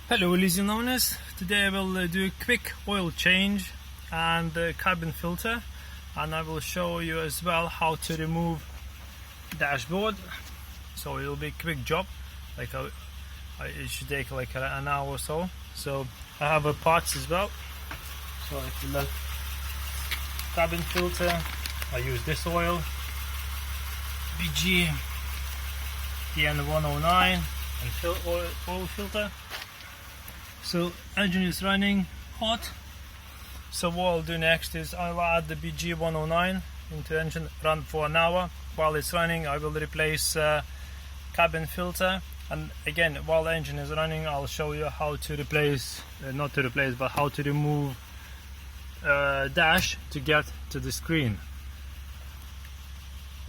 Hello Elysion owners, today I will do a quick oil change and cabin filter, and I will show you as well how to remove dashboard. So it will be a quick job, like it should take like an hour or so. So I have parts as well. So if you look, cabin filter, I use this oil, BG DN109 and oil filter. So engine is running hot, so what I'll do next is I'll add the BG109 into engine, run for an hour. While it's running I will replace cabin filter, and again while the engine is running I'll show you how to replace, but how to remove dash to get to the screen.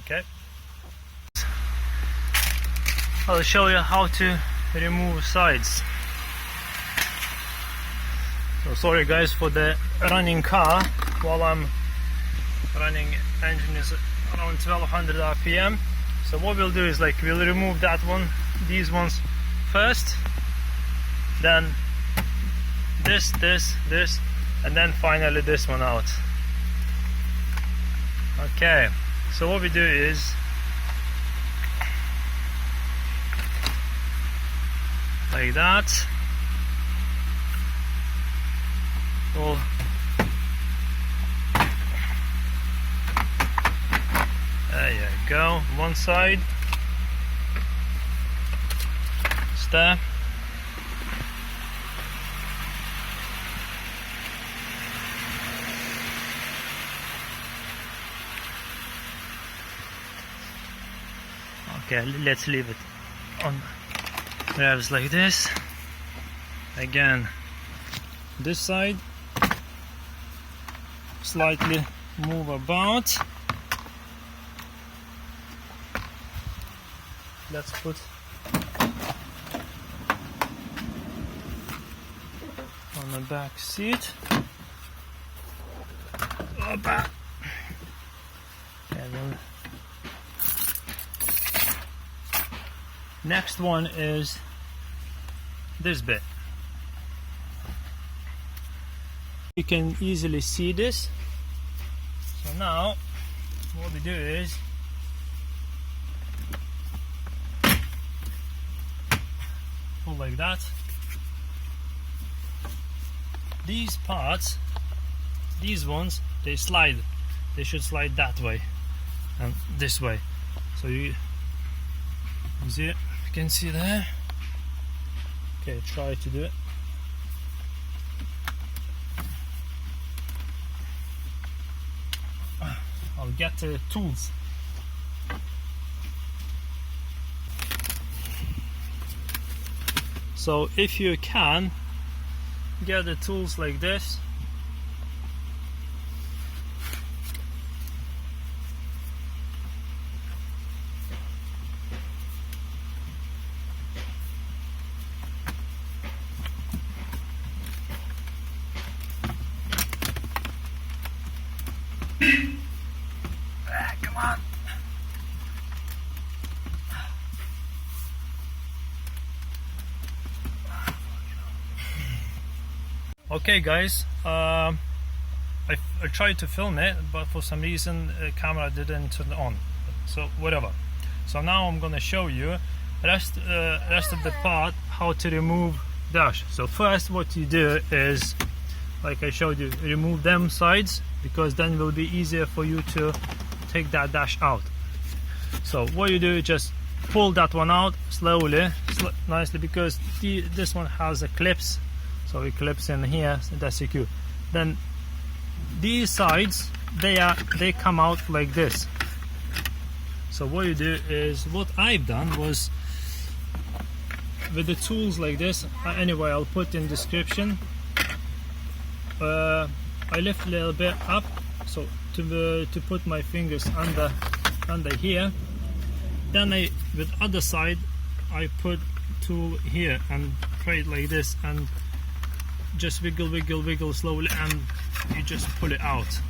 Okay, I'll show you how to remove sides. So sorry guys for the running car. While I'm running, engine is around 1200 RPM. So what we'll do is like we'll remove that one, these ones first, then this, and then finally this one out. Okay, so what we do is like that. Well, there you go, one side, step, okay, let's leave it on revs like this. Again, this side, slightly move about. Let's put on the back seat. Opa. And then next one is this bit. You can easily see this. So now what we do is pull like that. These parts, these ones, they slide. They should slide that way and this way. So you see it? You can see there. Okay, try to do it. I'll get the tools. So if you can, get the tools like this. Come on. Okay guys, I tried to film it, but for some reason the camera didn't turn on, so whatever. So now I'm gonna show you rest of the part, how to remove dash. So first what you do is, like I showed you, remove them sides, because then it will be easier for you to take that dash out. So what you do is just pull that one out slowly, nicely, because this one has a clips, so it clips in here, so that's secure. Then these sides, they come out like this. So what you do is, what I've done was with the tools like this, anyway I'll put in description, I lift a little bit up, so to put my fingers under here. Then with other side I put tool here and try it like this, and just wiggle slowly, and you just pull it out.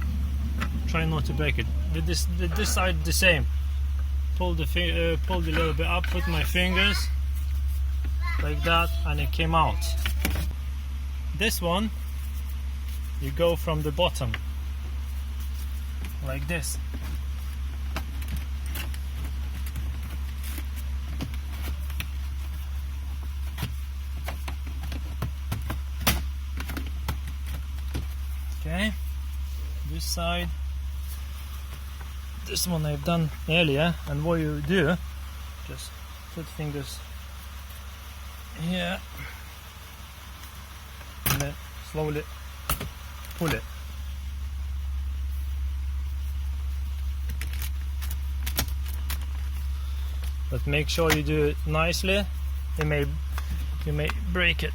Try not to break it. With this side the same. Pulled a little bit up, put my fingers like that, and it came out. This one, you go from the bottom, like this. Okay, this side, this one I've done earlier, and what you do, just put fingers here and then slowly pull it. But make sure you do it nicely. You may break it.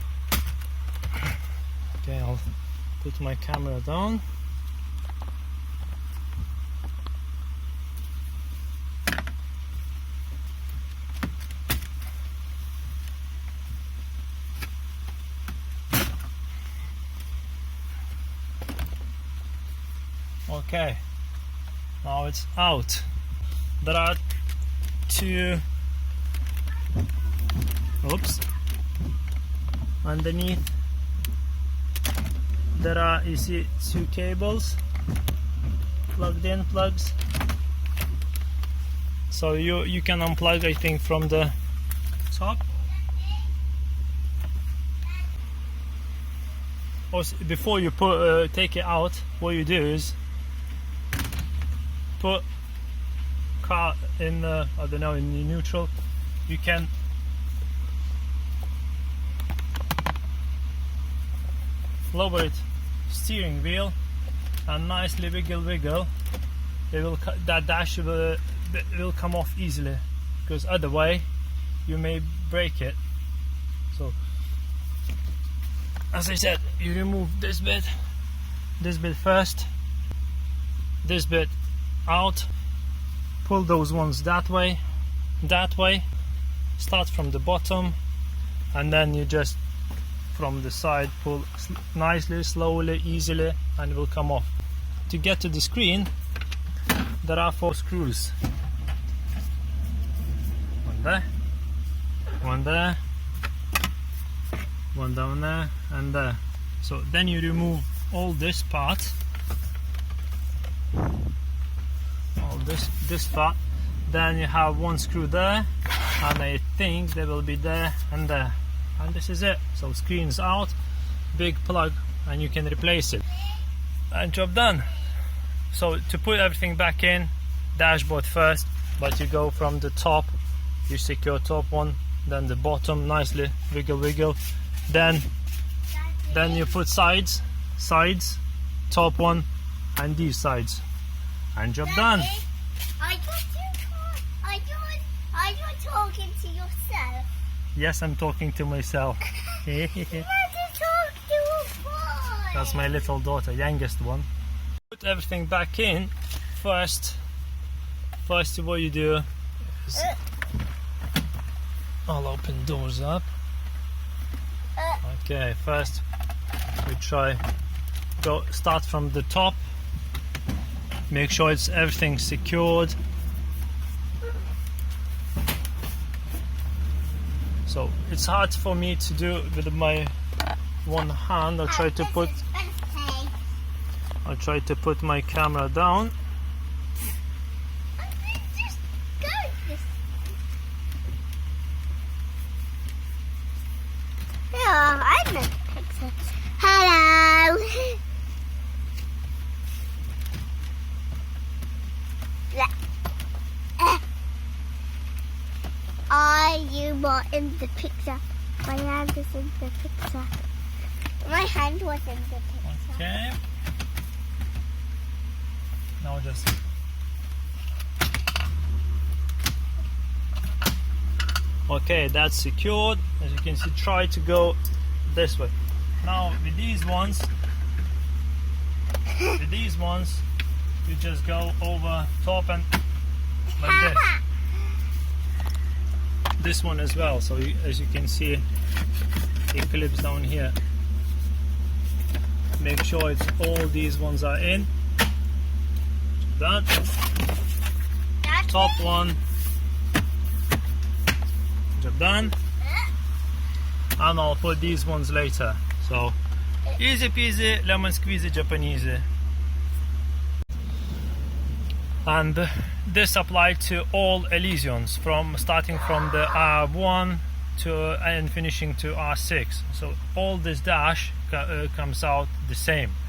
Okay, I'll put my camera down. Okay, now it's out. There are two, oops, underneath there are, you see, two cables plugged in, plugs. So you can unplug, I think, from the top. Also, before you take it out, what you do is put car in the, I don't know, in the neutral. You can lower it, steering wheel, and nicely wiggle. It will, that dash will come off easily, because other way you may break it. So, as I said, you remove this bit first, this bit out, pull those ones that way, start from the bottom, and then you just from the side pull nicely, slowly, easily, and it will come off. To get to the screen, there are 4 screws. One there, one there, one down there, and there. So then you remove all this part, all this part. Then you have 1 screw there, and I think they will be there and there. And this is it. So screen's out, big plug, and you can replace it. And job done. So to put everything back in, dashboard first, but you go from the top, you secure top one, then the bottom, nicely wiggle. Then you put sides, top one, and these sides, and job done. Are you talking to yourself? Yes, I'm talking to myself. You have to talk to a boy. That's my little daughter, youngest one. Put everything back in. First what you do is I'll open doors up. Okay, first we start from the top. Make sure it's everything secured. So it's hard for me to do with my one hand. I'll try to put my camera down. Just go this way. Yeah, I'm a picture. Hello. Are you more in the picture? My hand is in the picture. My hand was in the picture. Okay. Now just okay, that's secured. As you can see, try to go this way. Now with these ones, you just go over top and like this. This one as well. So as you can see, it clips down here. Make sure it's all these ones are in. That top one, job done. and I'll put these ones later. So easy peasy lemon squeezy Japanese. And this applied to all Elysions, from starting from the R1 to and finishing to R6. So all this dash comes out the same.